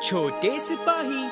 छोटे सिपाही।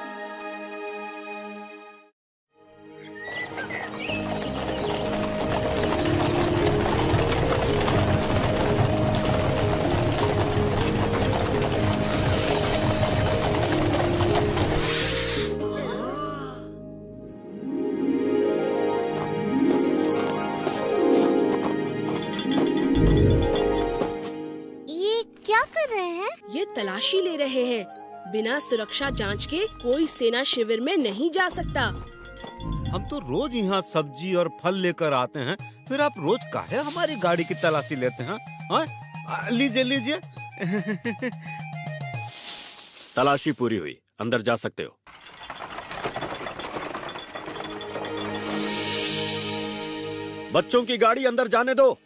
ये तलाशी ले रहे हैं। बिना सुरक्षा जांच के कोई सेना शिविर में नहीं जा सकता। हम तो रोज यहाँ सब्जी और फल लेकर आते हैं, फिर आप रोज काहे हमारी गाड़ी की तलाशी लेते हैं? लीजिए लीजिए। तलाशी पूरी हुई, अंदर जा सकते हो। बच्चों की गाड़ी अंदर जाने दो।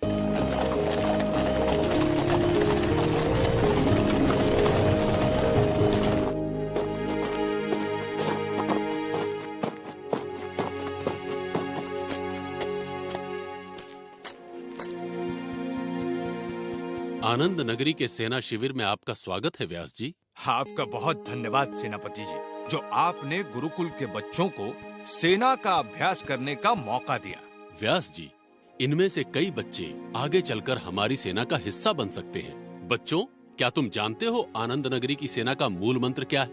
आनंद नगरी के सेना शिविर में आपका स्वागत है व्यास जी। आपका बहुत धन्यवाद सेनापति जी, जो आपने गुरुकुल के बच्चों को सेना का अभ्यास करने का मौका दिया। व्यास जी, इनमें से कई बच्चे आगे चलकर हमारी सेना का हिस्सा बन सकते हैं। बच्चों, क्या तुम जानते हो आनंद नगरी की सेना का मूल मंत्र क्या है?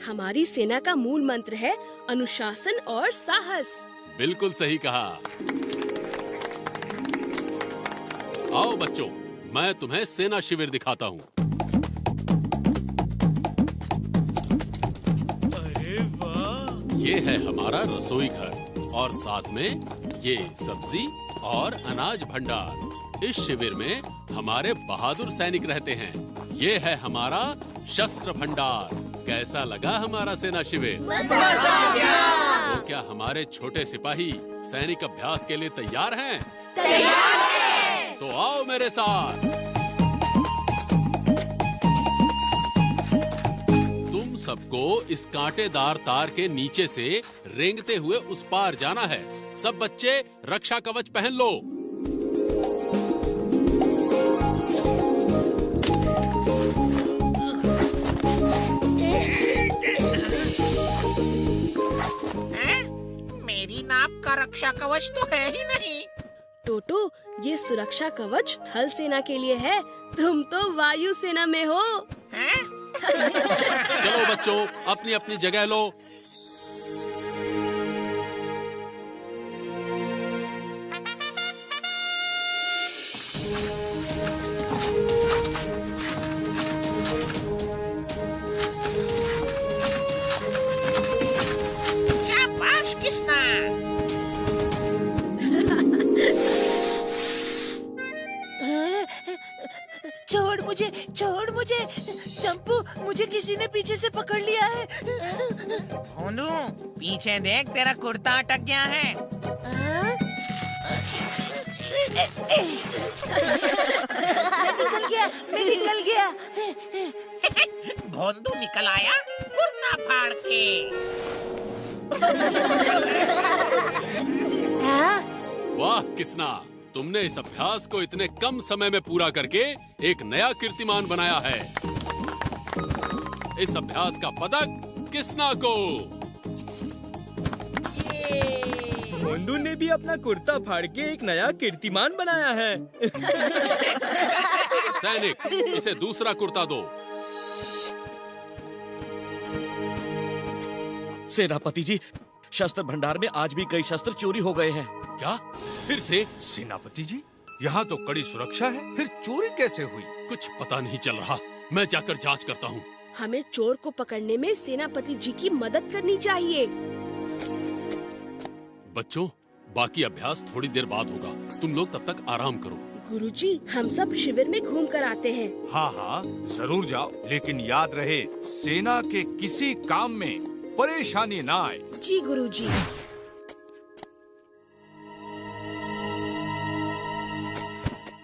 हमारी सेना का मूल मंत्र है अनुशासन और साहस। बिल्कुल सही कहा। आओ बच्चों, मैं तुम्हें सेना शिविर दिखाता हूँ। अरे वाह! ये है हमारा रसोई घर और साथ में ये सब्जी और अनाज भंडार। इस शिविर में हमारे बहादुर सैनिक रहते हैं। ये है हमारा शस्त्र भंडार। कैसा लगा हमारा सेना शिविर? तो क्या हमारे छोटे सिपाही सैनिक अभ्यास के लिए तैयार हैं? तैयार हैं। तो आओ मेरे साथ। तुम सबको इस कांटेदार तार के नीचे से रेंगते हुए उस पार जाना है। सब बच्चे रक्षा कवच पहन लो। मेरी नाप का रक्षा कवच तो है ही नहीं। टोटो, ये सुरक्षा कवच थल सेना के लिए है। तुम तो वायु सेना में हो। हैं? चलो बच्चों, अपनी अपनी जगह लो। शाबाश किस्ना। छोड़ मुझे चंपू, मुझे किसी ने पीछे से पकड़ लिया है। भोंदू, पीछे देख, तेरा कुर्ता अटक गया है। मैं निकल गया। भोंदू निकल आया कुर्ता फाड़ के। वाह किस्ना, तुमने इस अभ्यास को इतने कम समय में पूरा करके एक नया कीर्तिमान बनाया है। इस अभ्यास का पदक किस्ना को। भोंदू ने भी अपना कुर्ता फाड़ के एक नया कीर्तिमान बनाया है। सैनिक, इसे दूसरा कुर्ता दो। सेनापति जी, शस्त्र भंडार में आज भी कई शस्त्र चोरी हो गए हैं। क्या? फिर से? सेनापति जी, यहाँ तो कड़ी सुरक्षा है, फिर चोरी कैसे हुई? कुछ पता नहीं चल रहा। मैं जाकर जांच करता हूँ। हमें चोर को पकड़ने में सेनापति जी की मदद करनी चाहिए। बच्चों, बाकी अभ्यास थोड़ी देर बाद होगा। तुम लोग तब तक आराम करो। गुरुजी, हम सब शिविर में घूम कर आते हैं। हाँ हाँ, जरूर जाओ, लेकिन याद रहे, सेना के किसी काम में परेशानी ना आए। जी गुरुजी।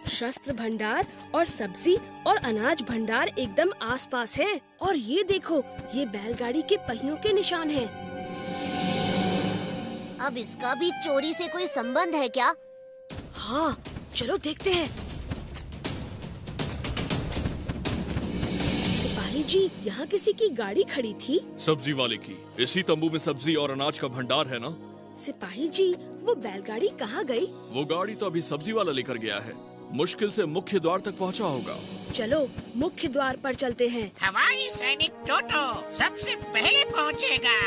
शस्त्र भंडार और सब्जी और अनाज भंडार एकदम आसपास है। और ये देखो, ये बैलगाड़ी के पहियों के निशान हैं। अब इसका भी चोरी से कोई संबंध है क्या? हाँ, चलो देखते हैं। सिपाही जी, यहाँ किसी की गाड़ी खड़ी थी। सब्जी वाले की। इसी तंबू में सब्जी और अनाज का भंडार है ना? सिपाही जी, वो बैलगाड़ी कहाँ गई? वो गाड़ी तो अभी सब्जी वाला लेकर गया है। मुश्किल से मुख्य द्वार तक पहुँचा होगा। चलो मुख्य द्वार पर चलते हैं। हवाई सैनिक टोटो सबसे पहले पहुँचेगा।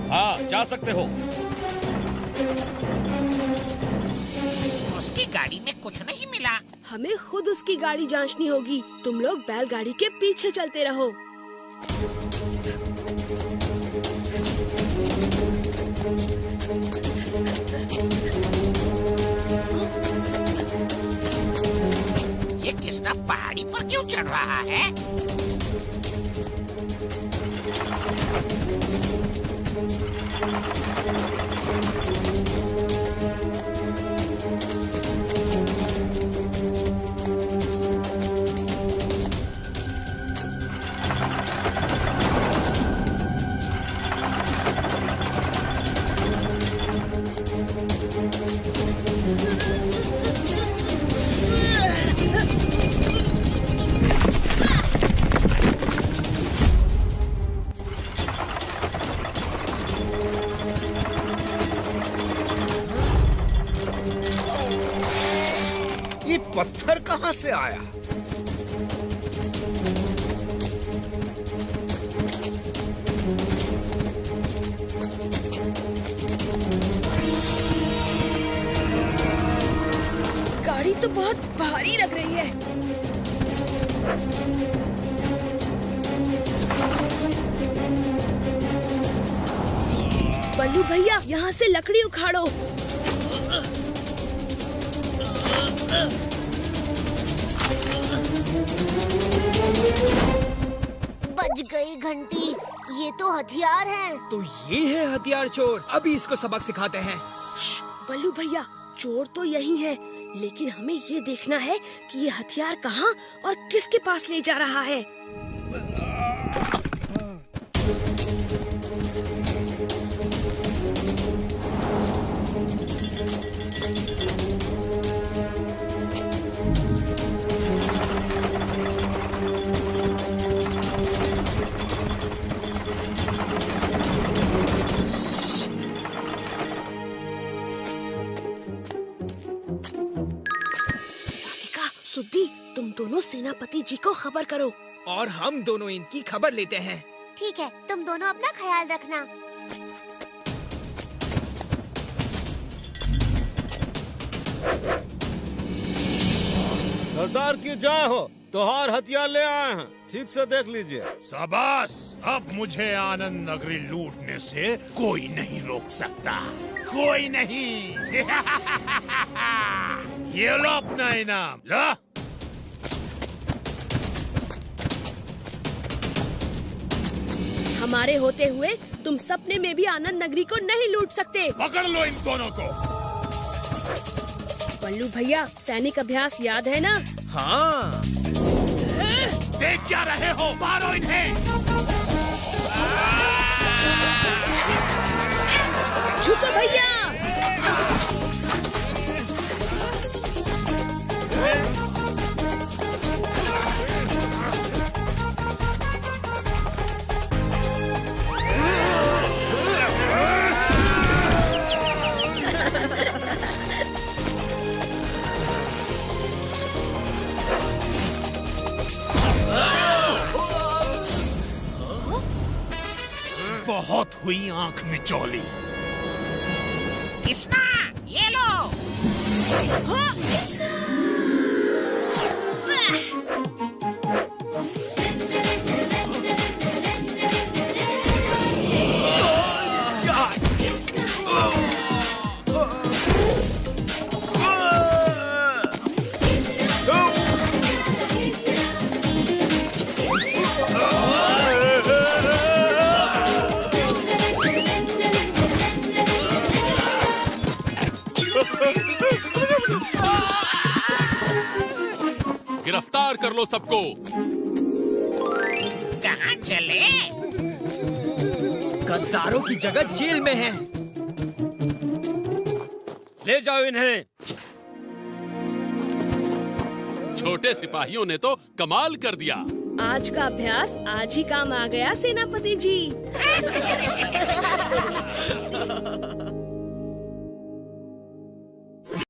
हाँ, जा सकते हो। उसकी गाड़ी में कुछ नहीं मिला। हमें खुद उसकी गाड़ी जांचनी होगी। तुम लोग बैलगाड़ी के पीछे चलते रहो। ये किस्सा पहाड़ी पर क्यों चढ़ रहा है? ये पत्थर कहाँ से आया? गाड़ी तो बहुत भारी लग रही है। बल्लू भैया, यहाँ से लकड़ी उखाड़ो। बज गई घंटी। ये तो हथियार है। तो ये है हथियार चोर। अभी इसको सबक सिखाते हैं। बल्लू भैया, चोर तो यही है, लेकिन हमें ये देखना है कि ये हथियार कहाँ और किसके पास ले जा रहा है। सुद्दी, तुम दोनों सेनापति जी को खबर करो। और हम दोनों इनकी खबर लेते हैं। ठीक है, तुम दोनों अपना ख्याल रखना। सरदार की जय हो। त्योहार हथियार ले आए हैं, ठीक से देख लीजिए। शाबाश, अब मुझे आनंद नगरी लूटने से कोई नहीं रोक सकता। कोई नहीं। ये लो अपना इनाम। लो। हमारे होते हुए तुम सपने में भी आनंद नगरी को नहीं लूट सकते। पकड़ लो इन दोनों को। बल्लू भैया, सैनिक अभ्यास याद है ना? हाँ। देख क्या रहे हो, मारो इन्हें। झुको भैया। बहुत हुई आंख मिचौली। कृष्णा, ये लो। गिरफ्तार कर लो सबको। कहाँ चले? गद्दारों की जगह जेल में है। ले जाओ इन्हें। छोटे सिपाहियों ने तो कमाल कर दिया। आज का अभ्यास आज ही काम आ गया सेनापति जी।